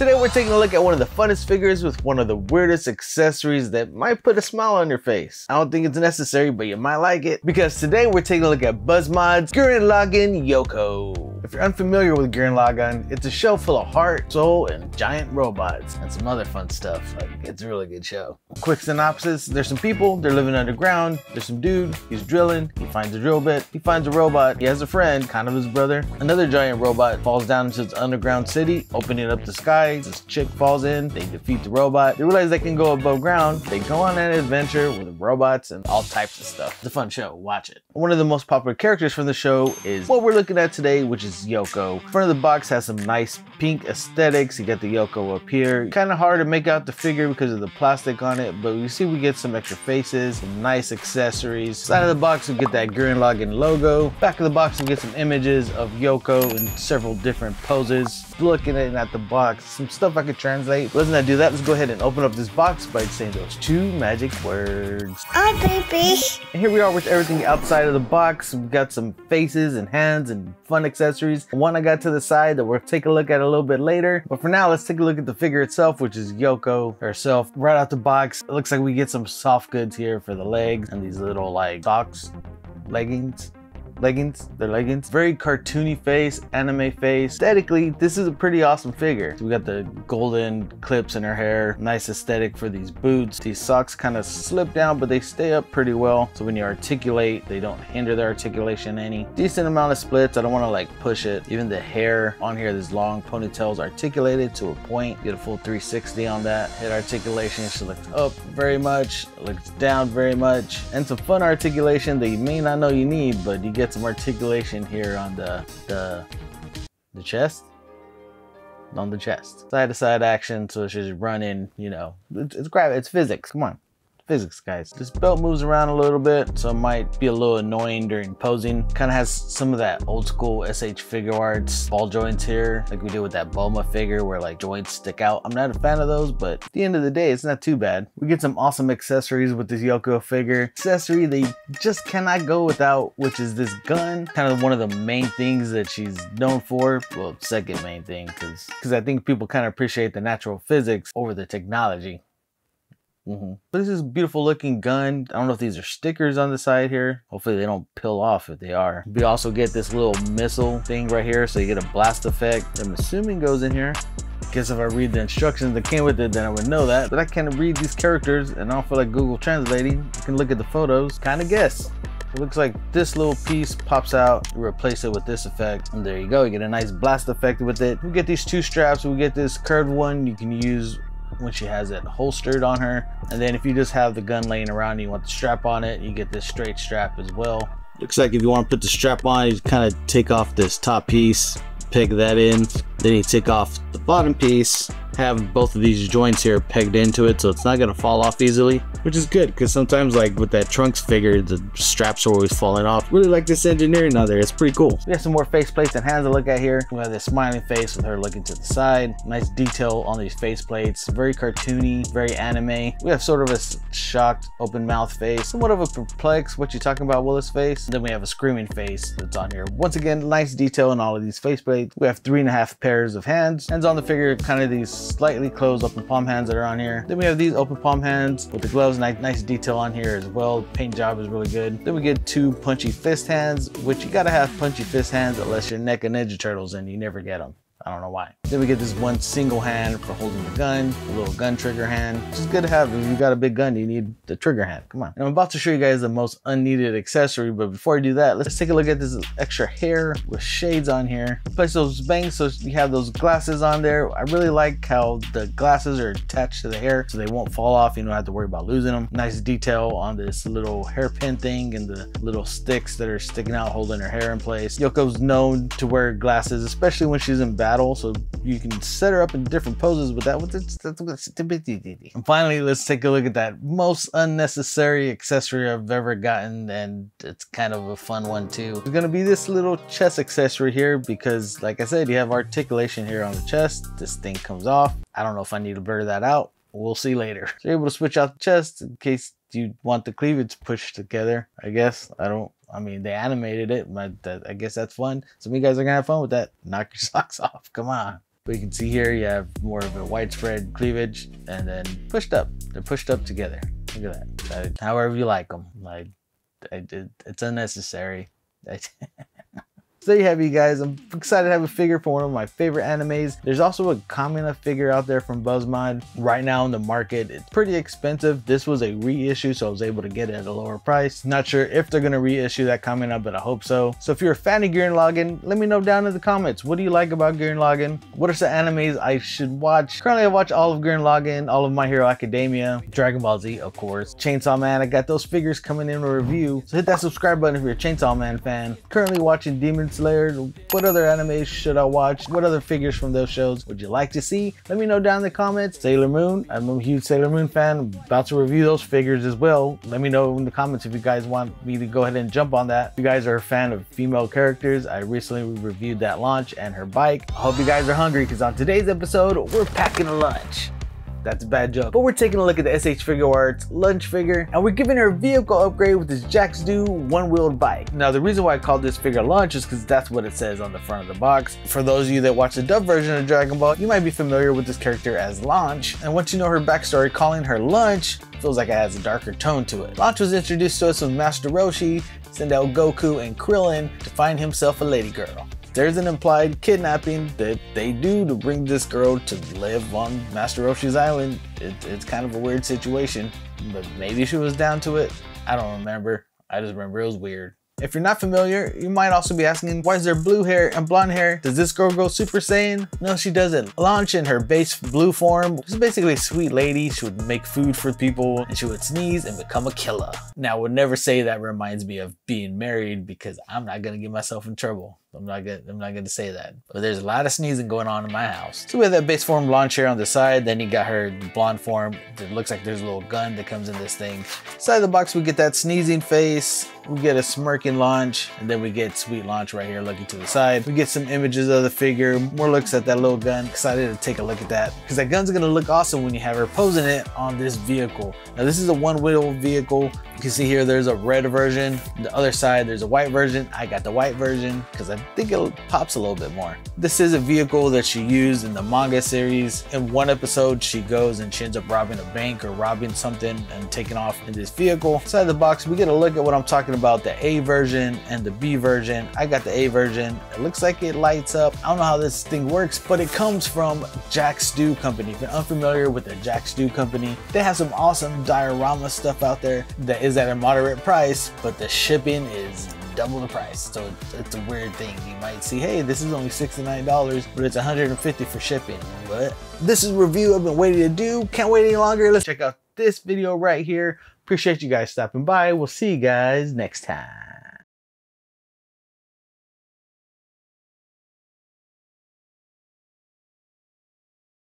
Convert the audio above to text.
Today we're taking a look at one of the funnest figures with one of the weirdest accessories that might put a smile on your face. I don't think it's necessary, but you might like it, because today we're taking a look at Buzzmod's Gurren Lagann Yoko. If you're unfamiliar with Gurren Lagann, it's a show full of heart, soul, and giant robots, and some other fun stuff. Like, it's a really good show. Quick synopsis: there's some people, they're living underground. There's some dude, he's drilling, he finds a drill bit, he finds a robot, he has a friend, kind of his brother. Another giant robot falls down into this underground city, opening up the sky. This chick falls in, they defeat the robot. They realize they can go above ground. They go on an adventure with robots and all types of stuff. It's a fun show, watch it. One of the most popular characters from the show is what we're looking at today, which is Yoko. The front of the box has some nice pink aesthetics. You got the Yoko up here. Kind of hard to make out the figure because of the plastic on it, but you see we get some extra faces, some nice accessories. Side of the box we get that Gurren Lagann logo. Back of the box we get some images of Yoko in several different poses. Looking at the box, some stuff I could translate. Let's not do that. Let's go ahead and open up this box by saying those two magic words. Oh, baby. And here we are with everything outside of the box. We've got some faces and hands and fun accessories. One I got to the side that we'll take a look at a little bit later. But for now, let's take a look at the figure itself, which is Yoko herself. Right out the box, it looks like we get some soft goods here for the legs and these little like socks, leggings. They're leggings. Very cartoony face, anime face. Aesthetically, this is a pretty awesome figure. So we got the golden clips in her hair. Nice aesthetic for these boots. These socks kind of slip down, but they stay up pretty well. So when you articulate, they don't hinder the articulation any. Decent amount of splits. I don't want to like push it. Even the hair on here, this long ponytail is articulated to a point. Get a full 360 on that. Head articulation, she looks up very much, looks down very much. And some fun articulation that you may not know you need, but you get some articulation here on the chest, on the chest, side to side action. So she's running, you know, it's physics. Come on, physics, guys. This belt moves around a little bit, so it might be a little annoying during posing. Kind of has some of that old school SH figure arts ball joints here, like we did with that Bulma figure where like joints stick out. I'm not a fan of those, but at the end of the day, it's not too bad. We get some awesome accessories with this Yoko figure. Accessory they just cannot go without, which is this gun. Kind of one of the main things that she's known for. Well, second main thing, because I think people kind of appreciate the natural physics over the technology. But this is a beautiful looking gun. I don't know if these are stickers on the side here. Hopefully they don't peel off if they are. We also get this little missile thing right here, so you get a blast effect. I'm assuming goes in here. Guess if I read the instructions that came with it, then I would know that. But I can't read these characters and I don't feel like Google translating. You can look at the photos, kind of guess. It looks like this little piece pops out, you replace it with this effect, and there you go. You get a nice blast effect with it. We get these two straps. We get this curved one you can use when she has it holstered on her, and then if you just have the gun laying around and you want the strap on it, you get this straight strap as well. Looks like if you want to put the strap on, you kind of take off this top piece, peg that in, then you take off the bottom piece, have both of these joints here pegged into it so it's not going to fall off easily, which is good because sometimes like with that Trunks figure the straps are always falling off. Really like this engineering on there, it's pretty cool. We have some more face plates and hands to look at here. We have this smiling face with her looking to the side. Nice detail on these face plates, very cartoony, very anime. We have sort of a shocked open mouth face, somewhat of a perplexed what you talking about Willis face. And then we have a screaming face that's on here. Once again, nice detail on all of these face plates. We have 3.5 pairs of hands on the figure, kind of these slightly closed open palm hands that are on here. Then we have these open palm hands with the gloves. Nice detail on here as well. Paint job is really good. Then we get two punchy fist hands, which you gotta have punchy fist hands unless you're NECA Ninja Turtles and you never get them. I don't know why. Then we get this one single hand for holding the gun, a little gun trigger hand, which is good to have. If you got a big gun, you need the trigger hand. Come on. And I'm about to show you guys the most unneeded accessory, but before I do that, let's take a look at this extra hair with shades on here. Place those bangs so you have those glasses on there. I really like how the glasses are attached to the hair so they won't fall off. You don't have to worry about losing them. Nice detail on this little hairpin thing and the little sticks that are sticking out holding her hair in place. Yoko's known to wear glasses, especially when she's in battle, so you can set her up in different poses with that. And finally, let's take a look at that most unnecessary accessory I've ever gotten, and it's kind of a fun one too. It's gonna be this little chest accessory here because, like I said, you have articulation here on the chest. This thing comes off. I don't know if I need to blur that out. We'll see later. So you're able to switch out the chest in case you want the cleavage pushed together, I guess. I mean, they animated it, but I guess that's fun. Some of you guys are gonna have fun with that. Knock your socks off, come on. But you can see here you have more of a widespread cleavage and then pushed up. They're pushed up together. Look at that. However you like them. Like, it's unnecessary. So there you have you guys. I'm excited to have a figure for one of my favorite animes. There's also a Kamina figure out there from Buzzmod. Right now in the market, it's pretty expensive. This was a reissue, so I was able to get it at a lower price. Not sure if they're going to reissue that Kamina, but I hope so. So if you're a fan of Gurren Lagann, let me know down in the comments. What do you like about Gurren Lagann? What are some animes I should watch? Currently I watch all of Gurren Lagann, all of My Hero Academia, Dragon Ball Z, of course, Chainsaw Man. I got those figures coming in a review. So hit that subscribe button if you're a Chainsaw Man fan. Currently watching Demon Slayer. What other animes should I watch? What other figures from those shows would you like to see? Let me know down in the comments. Sailor Moon, I'm a huge Sailor Moon fan. I'm about to review those figures as well. Let me know in the comments if you guys want me to go ahead and jump on that. If you guys are a fan of female characters, I recently reviewed that launch and her bike. I hope you guys are hungry because on today's episode, we're packing a lunch. That's a bad joke. But we're taking a look at the SH Figure Arts lunch figure, and we're giving her a vehicle upgrade with this Jax-Do one-wheeled bike. Now, the reason why I called this figure lunch is because that's what it says on the front of the box. For those of you that watch the dub version of Dragon Ball, you might be familiar with this character as Launch, and once you know her backstory, calling her Lunch feels like it has a darker tone to it. Launch was introduced to us with Master Roshi, send out Goku and Krillin to find himself a lady girl. There's an implied kidnapping that they do to bring this girl to live on Master Roshi's island. It's kind of a weird situation, but maybe she was down to it. I don't remember. I just remember it was weird. If you're not familiar, you might also be asking, why is there blue hair and blonde hair? Does this girl go Super Saiyan? No, she doesn't. Launch in her base blue form, she's basically a sweet lady. She would make food for people and she would sneeze and become a killer. Now, I would never say that reminds me of being married because I'm not gonna get myself in trouble. I'm not gonna say that. But there's a lot of sneezing going on in my house. So we have that base form launch here on the side. Then you got her blonde form. It looks like there's a little gun that comes in this thing. Side of the box, we get that sneezing face. We get a smirking Launch, and then we get sweet Launch right here looking to the side. We get some images of the figure, more looks at that little gun. Excited to take a look at that because that gun's gonna look awesome when you have her posing it on this vehicle. Now this is a one-wheel vehicle. You can see here there's a red version. The other side there's a white version. I got the white version because I think it pops a little bit more. This is a vehicle that she used in the manga series. In one episode she goes and she ends up robbing a bank or robbing something and taking off in this vehicle. Inside the box we get a look at what I'm talking about, the A version and the B version. I got the A version. It looks like it lights up. I don't know how this thing works, but it comes from Jax-Do Company. If you're unfamiliar with the Jax-Do Company, they have some awesome diorama stuff out there that is at a moderate price, but the shipping is double the price. So it's a weird thing. You might see, hey, this is only $69, but it's $150 for shipping. But this is a review I've been waiting to do. Can't wait any longer. Let's check out this video right here. Appreciate you guys stopping by. We'll see you guys next time.